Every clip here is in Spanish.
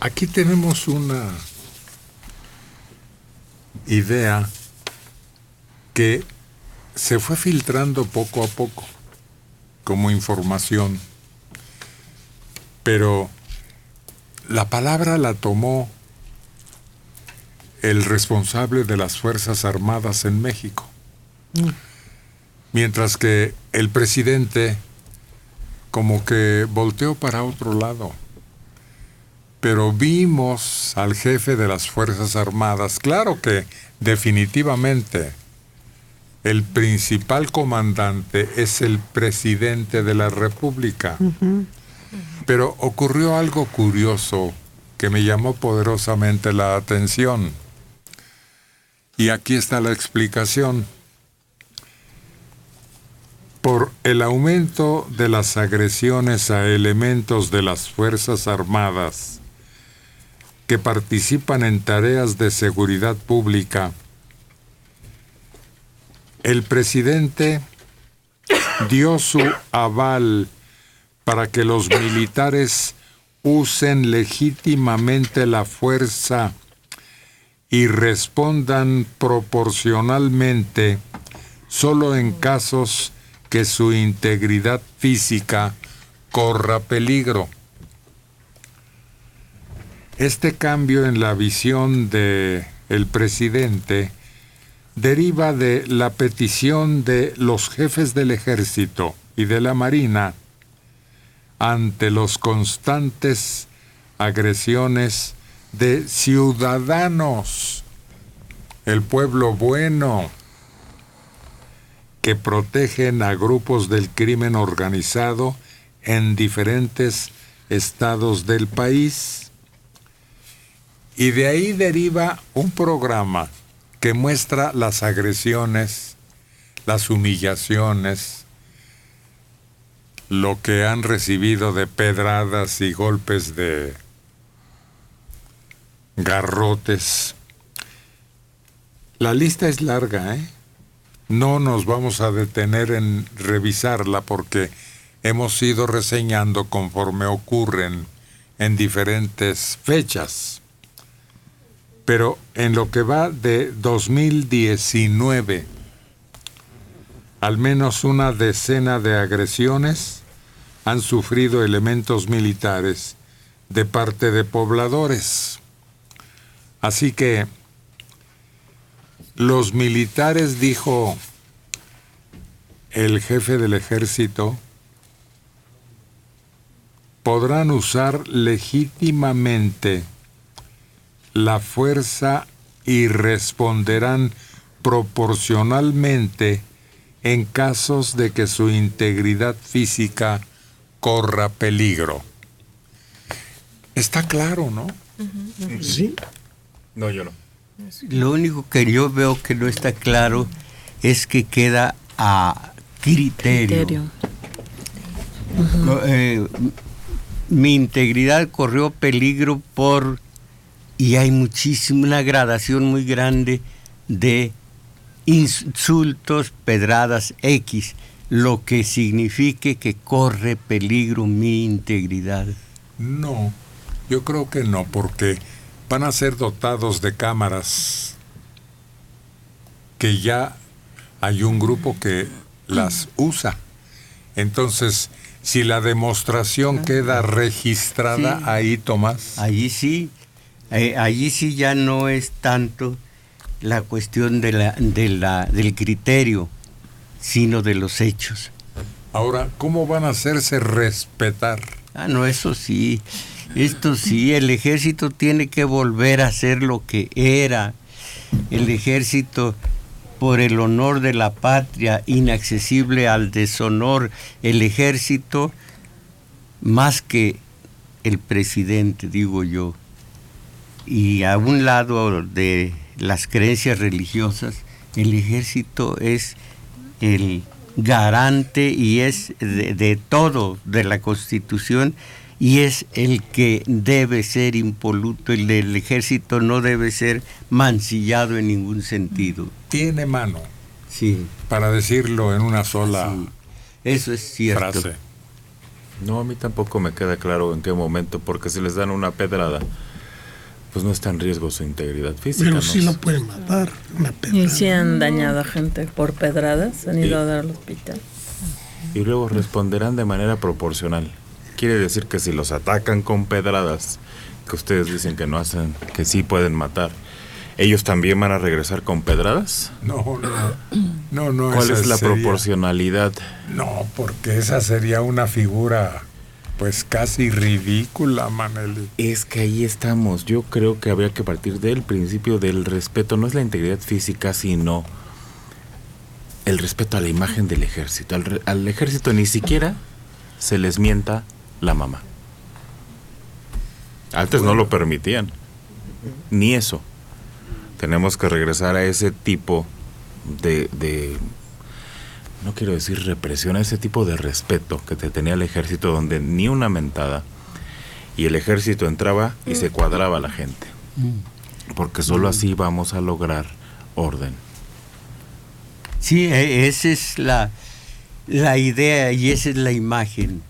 Aquí tenemos una idea que se fue filtrando poco a poco como información, pero la palabra la tomó el responsable de las Fuerzas Armadas en México, mientras que el presidente como que volteó para otro lado. Pero vimos al jefe de las Fuerzas Armadas, claro que definitivamente el principal comandante es el presidente de la República. Pero ocurrió algo curioso que me llamó poderosamente la atención. Y aquí está la explicación. Por el aumento de las agresiones a elementos de las Fuerzas Armadas que participan en tareas de seguridad pública, el presidente dio su aval para que los militares usen legítimamente la fuerza y respondan proporcionalmente solo en casos que su integridad física corra peligro. Este cambio en la visión del presidente deriva de la petición de los jefes del Ejército y de la Marina ante los constantes agresiones de ciudadanos, el pueblo bueno, que protegen a grupos del crimen organizado en diferentes estados del país. Y de ahí deriva un programa que muestra las agresiones, las humillaciones, lo que han recibido de pedradas y golpes de garrotes. La lista es larga, ¿eh? No nos vamos a detener en revisarla porque hemos ido reseñando conforme ocurren en diferentes fechas. Pero en lo que va de 2019, al menos una decena de agresiones han sufrido elementos militares de parte de pobladores. Así que los militares, dijo el jefe del ejército, podrán usar legítimamente la fuerza y responderán proporcionalmente en casos de que su integridad física corra peligro. Está claro, ¿no? Sí. No, yo no. Lo único que yo veo que no está claro es que queda a criterio. Mi integridad corrió peligro por... Y hay una gradación muy grande de insultos, pedradas X, lo que signifique que corre peligro mi integridad. No, yo creo que no, porque van a ser dotados de cámaras que ya hay un grupo que las usa. Entonces, si la demostración queda registrada, sí, ahí, Tomás. Allí sí ya no es tanto la cuestión del criterio, sino de los hechos. Ahora, ¿cómo van a hacerse respetar? No, eso sí. Esto sí, el ejército tiene que volver a ser lo que era. El ejército, por el honor de la patria, inaccesible al deshonor. El ejército, más que el presidente, digo yo, y a un lado de las creencias religiosas, el ejército es el garante y es de todo, de la Constitución, y es el que debe ser impoluto. El del ejército no debe ser mancillado en ningún sentido. Tiene mano, sí, para decirlo en una sola, sí, eso es cierto, frase. No, a mí tampoco me queda claro en qué momento, porque si les dan una pedrada pues no está en riesgo su integridad física. Pero ¿no? sí lo pueden matar, una pedrada. ¿Y si han dañado a gente por pedradas? ¿Han ido a dar al hospital? Y luego responderán de manera proporcional. Quiere decir que si los atacan con pedradas, que ustedes dicen que no hacen, que sí pueden matar, ¿ellos también van a regresar con pedradas? No. ¿Cuál esa es la sería- proporcionalidad? No, porque esa sería una figura pues casi ridícula, Maneli. Es que ahí estamos. Yo creo que habría que partir del principio del respeto. No es la integridad física, sino el respeto a la imagen del ejército. Al ejército ni siquiera se les mienta la mamá. Antes no lo permitían. Ni eso. Tenemos que regresar a ese tipo de no quiero decir represión, a ese tipo de respeto que te tenía el ejército, donde ni una mentada, y el ejército entraba y se cuadraba a la gente, porque solo así vamos a lograr orden. Sí, esa es la idea y esa es la imagen.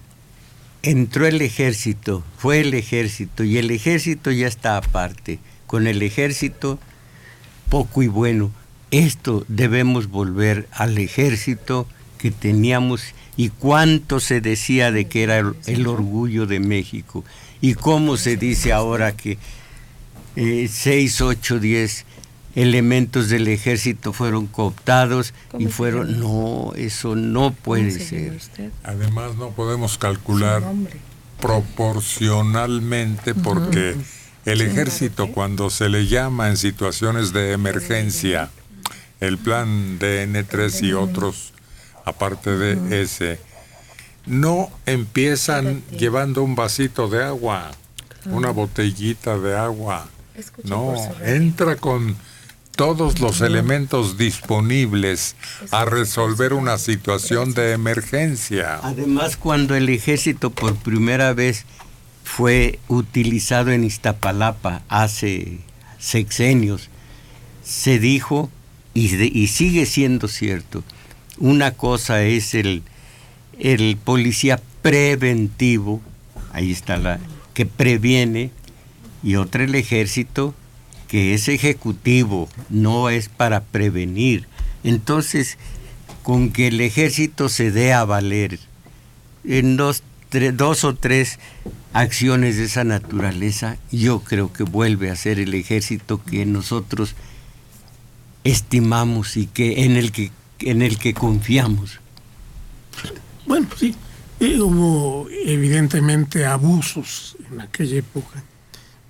Entró el ejército, fue el ejército, y el ejército ya está aparte. Con el ejército, poco y bueno. Esto debemos volver al ejército que teníamos, y cuánto se decía de que era el orgullo de México, y cómo se dice ahora que 6, 8, 10 elementos del ejército fueron cooptados y fueron... No, eso no puede ser. Además no podemos calcular proporcionalmente, porque el ejército, cuando se le llama en situaciones de emergencia, el plan DN3 y otros, aparte de ese, no empiezan llevando un vasito de agua, una botellita de agua. No, entra con todos los elementos disponibles a resolver una situación de emergencia. Además, cuando el ejército por primera vez fue utilizado en Iztapalapa hace sexenios, se dijo, y sigue siendo cierto, una cosa es el policía preventivo, ahí está que previene, y otra el ejército, que es ejecutivo, no es para prevenir. Entonces, con que el ejército se dé a valer en dos o tres acciones de esa naturaleza, yo creo que vuelve a ser el ejército que nosotros estimamos y que en el que confiamos. Bueno, sí, hubo evidentemente abusos en aquella época,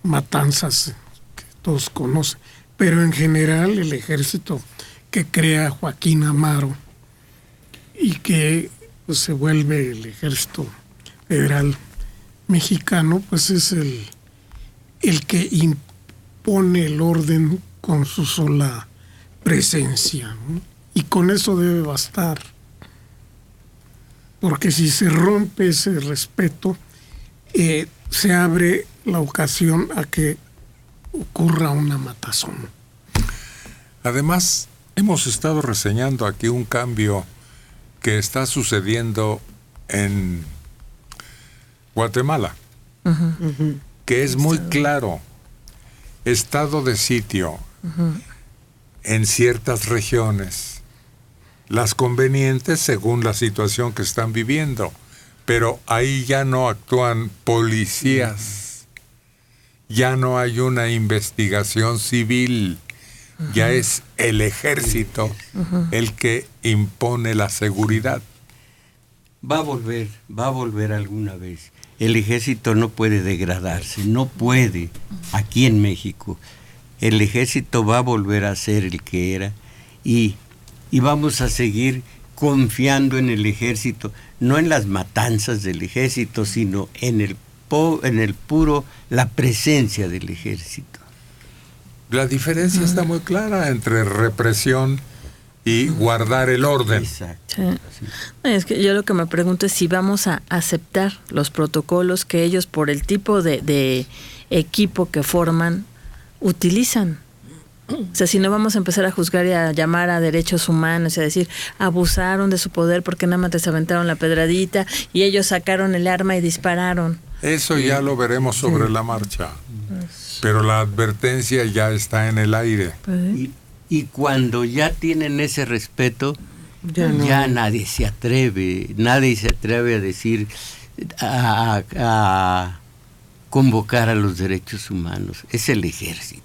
matanzas que todos conocen, pero en general el ejército que crea Joaquín Amaro y que pues, se vuelve el ejército federal mexicano, pues es el que impone el orden con su sola presencia, ¿no? Y con eso debe bastar, porque si se rompe ese respeto, se abre la ocasión a que ocurra una matazón. Además, hemos estado reseñando aquí un cambio que está sucediendo en Guatemala, que es muy claro. Estado de sitio en ciertas regiones, las convenientes según la situación que están viviendo, pero ahí ya no actúan policías, ya no hay una investigación civil, ya es el ejército el que impone la seguridad. Va a volver alguna vez. El ejército no puede degradarse, no puede, aquí en México. El ejército va a volver a ser el que era, y vamos a seguir confiando en el ejército, no en las matanzas del ejército, sino en el puro, la presencia del ejército. La diferencia está muy clara entre represión y guardar el orden. Exacto. Sí. Es que yo lo que me pregunto es si vamos a aceptar los protocolos que ellos, por el tipo de equipo que forman, utilizan. O sea, si no vamos a empezar a juzgar y a llamar a derechos humanos y a decir, abusaron de su poder porque nada más les aventaron la pedradita y ellos sacaron el arma y dispararon. Eso ya lo veremos sobre la marcha. pero la advertencia ya está en el aire. Y cuando ya tienen ese respeto, ya nadie se atreve a decir, a convocar a los derechos humanos. Es el ejército.